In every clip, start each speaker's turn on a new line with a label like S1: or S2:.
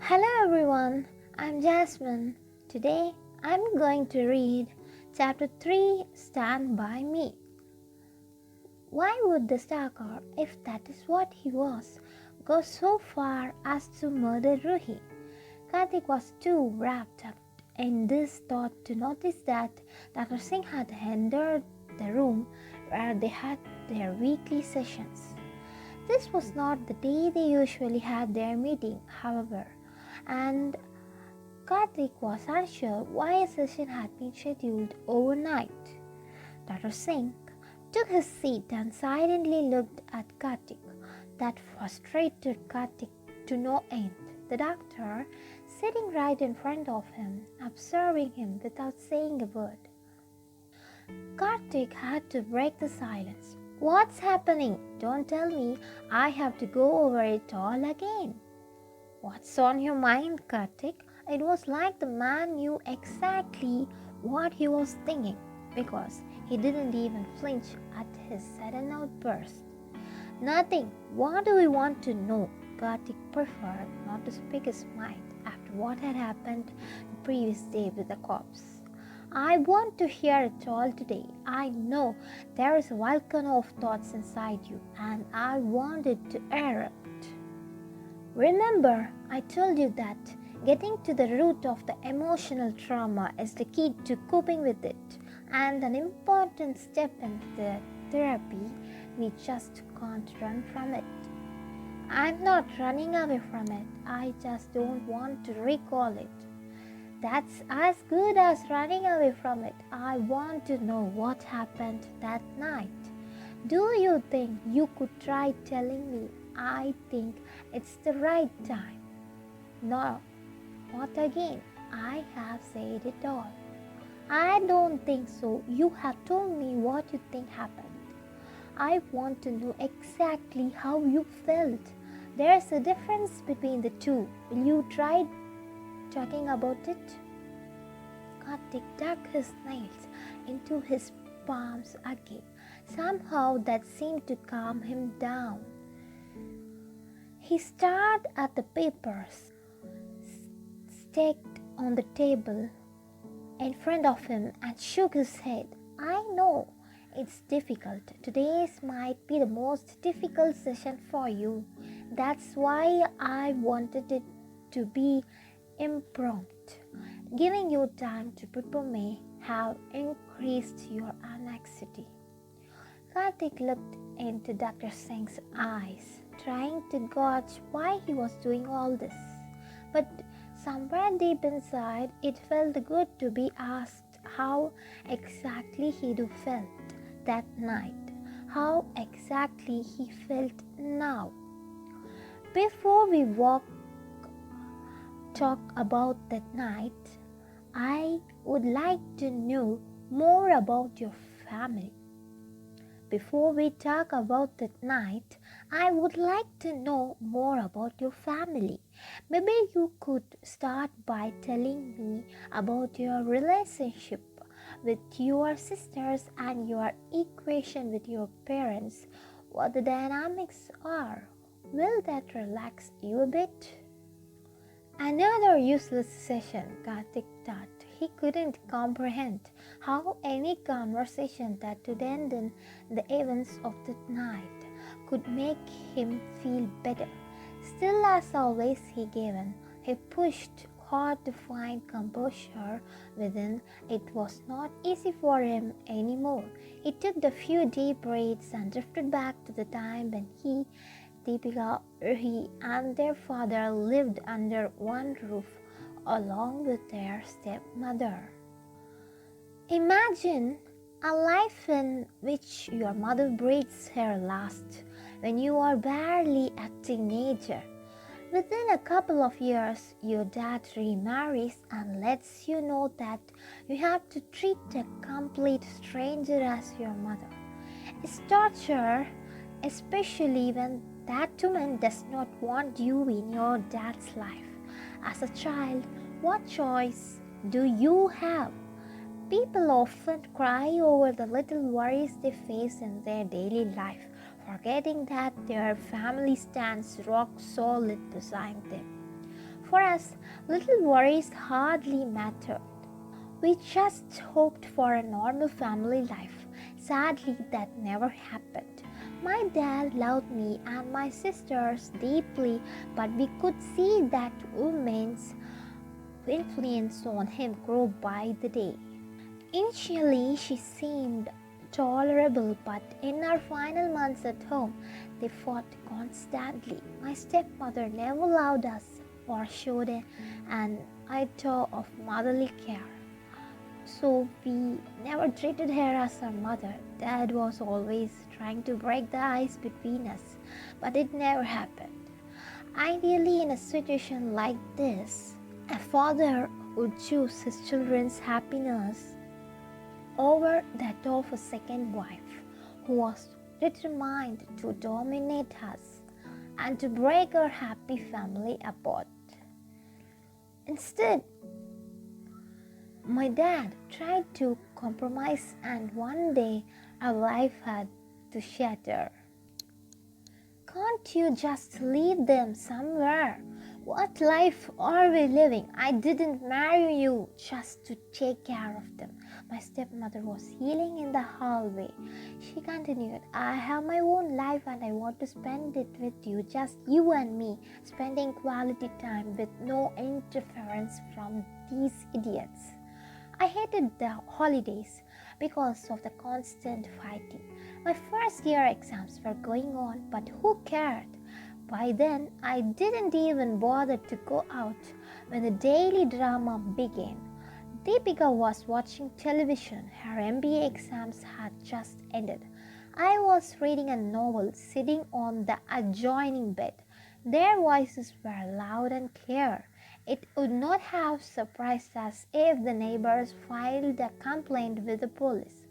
S1: Hello everyone, I'm Jasmine. Today I'm going to read Chapter 3 Stand By Me. Why would the stalker, if that is what he was, go so far as to murder Ruhi? Karthik was too wrapped up in this thought to notice that Dr. Singh had entered the room where they had their weekly sessions. This was not the day they usually had their meeting, however, and Karthik was unsure why a session had been scheduled overnight. Dr. Singh took his seat and silently looked at Karthik. That frustrated Karthik to no end. The doctor, sitting right in front of him, observing him without saying a word. Karthik had to break the silence. What's happening? Don't tell me I have to go over it all again. What's on your mind, Karthik? It was like the man knew exactly what he was thinking because he didn't even flinch at his sudden outburst. Nothing. What do we want to know? Karthik preferred not to speak his mind after what had happened the previous day with the cops. I want to hear it all today. I know there is a volcano of thoughts inside you and I want it to erupt. Remember, I told you that getting to the root of the emotional trauma is the key to coping with it and an important step in the therapy. We just can't run from it. I'm not running away from it. I just don't want to recall it. That's as good as running away from it. I want to know what happened that night. Do you think you could try telling me? I think it's the right time. No, not again. I have said it all. I don't think so. You have told me what you think happened. I want to know exactly how you felt. There's a difference between the two. Will you try talking about it? Karthik dug his nails into his palms again. Somehow that seemed to calm him down. He stared at the papers stacked on the table in front of him and shook his head. I know it's difficult. Today's might be the most difficult session for you. That's why I wanted it to be impromptu. Giving you time to prepare may have increased your anxiety. Karthik looked into Dr. Singh's eyes, trying to gauge why he was doing all this. But somewhere deep inside, it felt good to be asked how exactly he felt that night, how exactly he felt now. Before we talk about that night, I would like to know more about your family. Before we talk about that night, I would like to know more about your family. Maybe you could start by telling me about your relationship with your sisters and your equation with your parents, what the dynamics are. Will that relax you a bit? Another useless session, Karthik thought. He couldn't comprehend how any conversation that would end in the events of that night could make him feel better. Still, as always, he gave in. He pushed hard to find composure within. It was not easy for him anymore. He took the few deep breaths and drifted back to the time when he, Deepika, Ruhi, and their father lived under one roof along with their stepmother. Imagine a life in which your mother breathes her last when you are barely a teenager. Within a couple of years, your dad remarries and lets you know that you have to treat a complete stranger as your mother. It's torture, especially when that woman does not want you in your dad's life. As a child, what choice do you have? People often cry over the little worries they face in their daily life, forgetting that their family stands rock solid beside them. For us, little worries hardly mattered. We just hoped for a normal family life. Sadly, that never happened. My dad loved me and my sisters deeply, but we could see that woman's influence on him grew by the day. Initially, she seemed tolerable, but in our final months at home, they fought constantly. My stepmother never loved us or showed an iota of motherly care. So we never treated her as our mother. Dad was always trying to break the ice between us, but it never happened. Ideally, in a situation like this, a father would choose his children's happiness over that of a second wife who was determined to dominate us and to break our happy family apart. Instead, my dad tried to compromise, and one day our life had to shatter. Can't you just leave them somewhere? What life are we living? I didn't marry you just to take care of them. My stepmother was healing in the hallway. She continued, I have my own life and I want to spend it with you, just you and me, spending quality time with no interference from these idiots. I hated the holidays because of the constant fighting. My first year exams were going on, but who cared? By then, I didn't even bother to go out when the daily drama began. Deepika was watching television. Her MBA exams had just ended. I was reading a novel sitting on the adjoining bed. Their voices were loud and clear. It would not have surprised us if the neighbors filed a complaint with the police.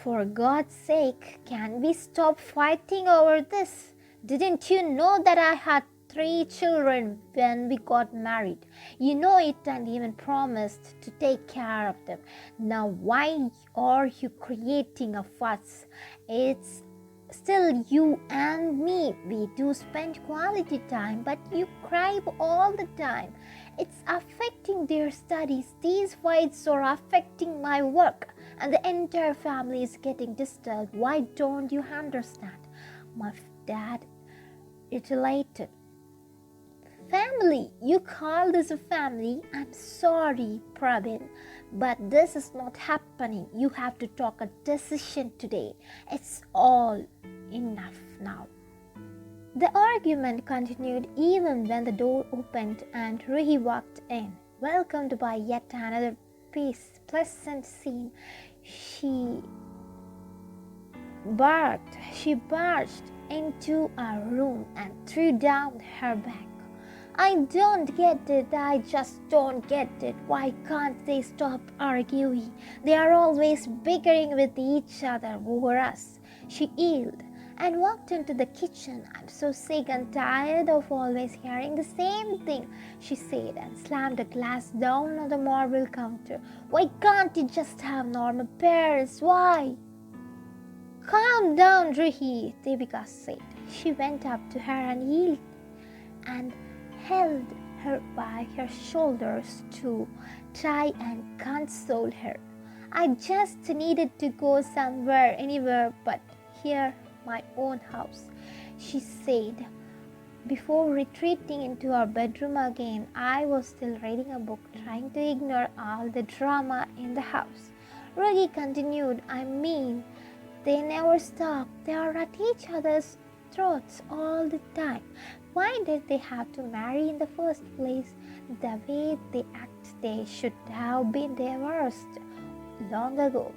S1: For God's sake, can we stop fighting over this? Didn't you know that I had 3 children when we got married? You know it and even promised to take care of them. Now why are you creating a fuss? It's still you and me. We do spend quality time, but you cry all the time. It's affecting their studies. These fights are affecting my work, and the entire family is getting disturbed. Why don't you understand? My dad itillated. Family? You call this a family? I'm sorry, Pravin, but this is not happening. You have to talk a decision today. It's all enough now. The argument continued even when the door opened and Ruhi walked in, welcomed by yet another pleasant scene. She barged into our room and threw down her bag. I don't get it. I just don't get it. Why can't they stop arguing? They are always bickering with each other over us. She yelled and walked into the kitchen. I'm so sick and tired of always hearing the same thing, she said, and slammed a glass down on the marble counter. Why can't you just have normal parents? Why? Calm down, Ruhi, Deepika said. She went up to her and held her by her shoulders to try and console her. I just needed to go somewhere, anywhere but here, my own house, she said. Before retreating into our bedroom again, I was still reading a book, trying to ignore all the drama in the house. Ruhi continued, I mean, they never stop. They are at each other's throats all the time. Why did they have to marry in the first place? The way they act, they should have been divorced long ago.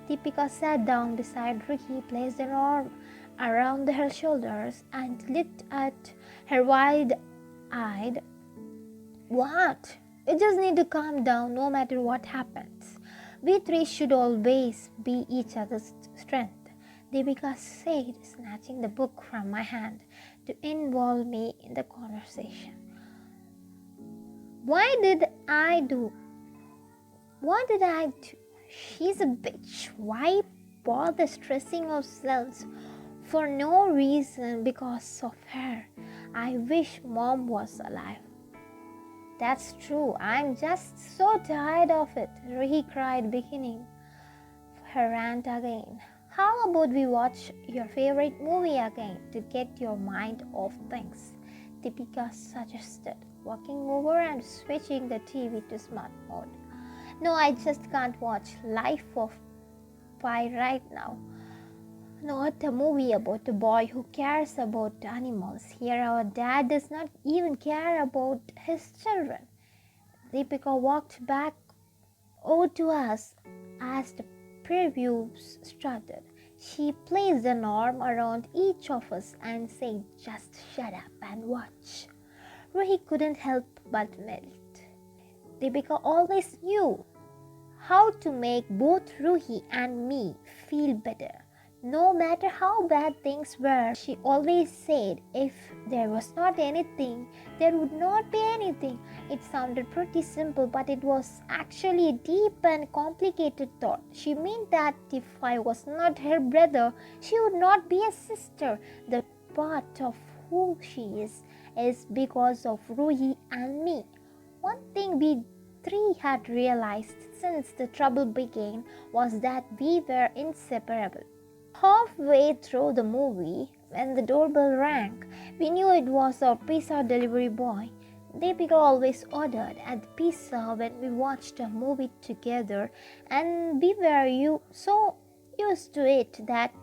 S1: Deepika sat down beside Ruhi, placed an arm around her shoulders, and looked at her wide-eyed. What? You just need to calm down no matter what happens. We 3 should always be each other's strength, Deepika said, snatching the book from my hand to involve me in the conversation. What did I do? She's a bitch. Why bother stressing ourselves for no reason because of her? I wish Mom was alive. That's true. I'm just so tired of it, Ruhi cried, beginning her rant again. How about we watch your favorite movie again to get your mind off things? Deepika suggested, walking over and switching the TV to smart mode. No, I just can't watch Life of Pi right now. Not a movie about a boy who cares about animals. Here, our dad does not even care about his children. Deepika walked back over to us as the previews started. She placed an arm around each of us and said, "Just shut up and watch." Ruhi couldn't help but melt. Deepika always knew how to make both Ruhi and me feel better. No matter how bad things were, she always said, if there was not anything, there would not be anything. It sounded pretty simple, but it was actually a deep and complicated thought. She meant that if I was not her brother, she would not be a sister. The part of who she is because of Ruhi and me. One thing we three had realized since the trouble began was that we were inseparable. Halfway through the movie, when the doorbell rang, we knew it was our pizza delivery boy. Deepika always ordered at the pizza when we watched a movie together, and we were so used to it that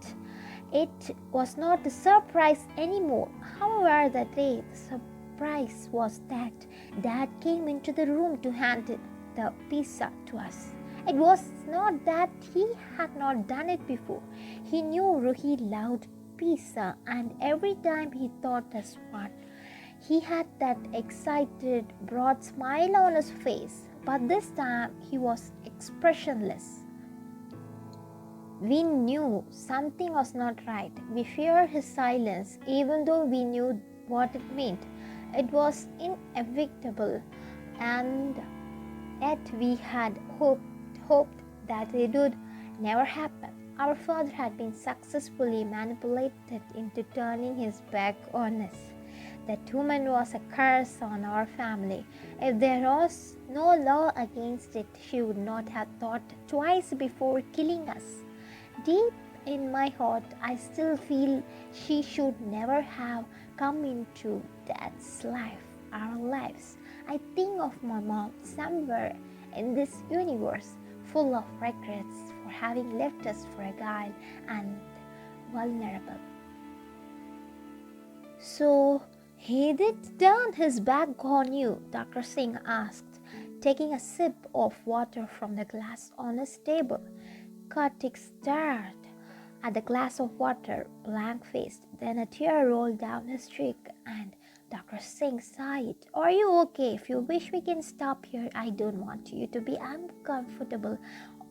S1: it was not a surprise anymore. However, that day the surprise was that Dad came into the room to hand the pizza to us. It was not that he had not done it before. He knew Ruhi loved pizza, and every time he thought us one, he had that excited, broad smile on his face. But this time he was expressionless. We knew something was not right. We feared his silence, even though we knew what it meant. It was inevitable, and yet we had hoped that it would never happen. Our father had been successfully manipulated into turning his back on us. That woman was a curse on our family. If there was no law against it, she would not have thought twice before killing us. Deep in my heart, I still feel she should never have come into Dad's life, our lives. I think of my mom somewhere in this universe, full of regrets for having left us fragile and vulnerable. "So he did turn his back on you?" Dr. Singh asked, taking a sip of water from the glass on his table. Kartik stared at the glass of water, blank-faced. Then a tear rolled down his cheek, and Dr. Singh sighed. "Are you okay? If you wish, we can stop here. I don't want you to be uncomfortable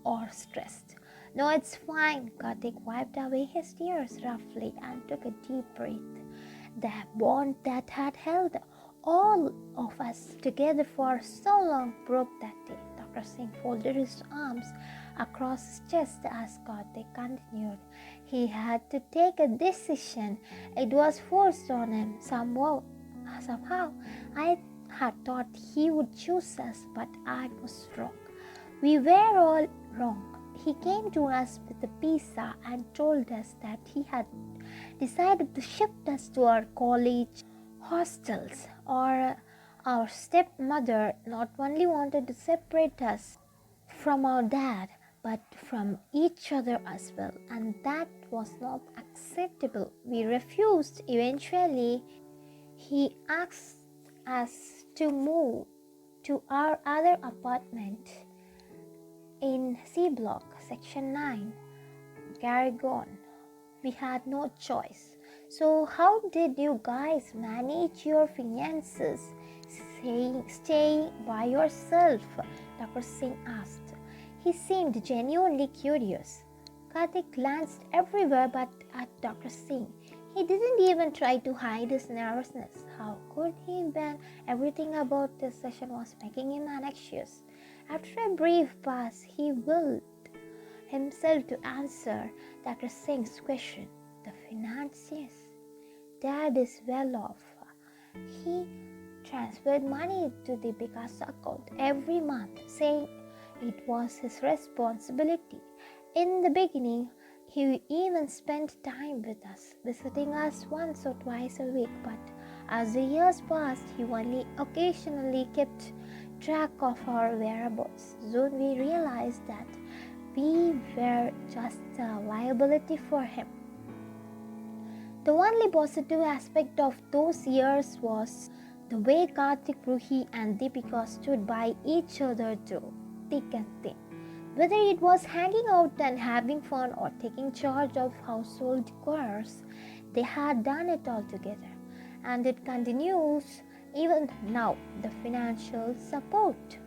S1: or stressed." "No, it's fine." Kartik wiped away his tears roughly and took a deep breath. The bond that had held all of us together for so long broke that day. Dr. Singh folded his arms across his chest as Kartik continued. He had to take a decision. It was forced on him somehow. I had thought he would choose us, but I was wrong. We were all wrong. He came to us with the pizza and told us that he had decided to shift us to our college hostels. Or our stepmother not only wanted to separate us from our dad, but from each other as well, and that was not acceptable. We refused. Eventually, he asked us to move to our other apartment in C Block, Section 9, Garrigon. We had no choice. "So how did you guys manage your finances, staying by yourself?" Dr. Singh asked. He seemed genuinely curious. Kartik glanced everywhere but at Dr. Singh. He didn't even try to hide his nervousness. How could he when everything about this session was making him anxious? After a brief pause, he willed himself to answer Dr. Singh's question. "The finances. Dad is well off. He transferred money to Deepika's account every month, saying it was his responsibility. In the beginning, he even spent time with us, visiting us once or twice a week, but as the years passed, he only occasionally kept track of our whereabouts. Soon we realized that we were just a liability for him. The only positive aspect of those years was the way Karthik, Ruhi and Deepika stood by each other through thick and thin. Whether it was hanging out and having fun or taking charge of household chores, they had done it all together. And it continues even now, the financial support.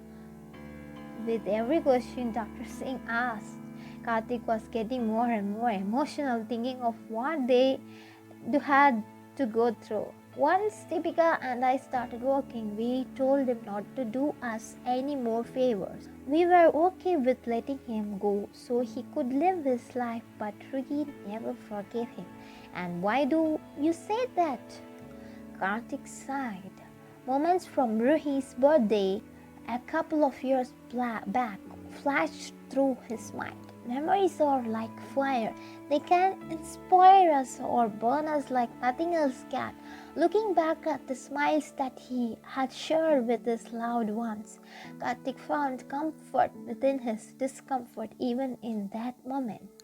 S1: With every question Dr. Singh asked, Karthik was getting more and more emotional thinking of what they had to go through. Once Deepika and I started working, we told him not to do us any more favors. We were okay with letting him go so he could live his life, but Ruhi never forgave him. And why do you say that? Karthik sighed. Moments from Ruhi's birthday a couple of years back flashed through his mind. Memories are like fire. They can inspire us or burn us like nothing else can. Looking back at the smiles that he had shared with his loved ones, Karthik found comfort within his discomfort even in that moment.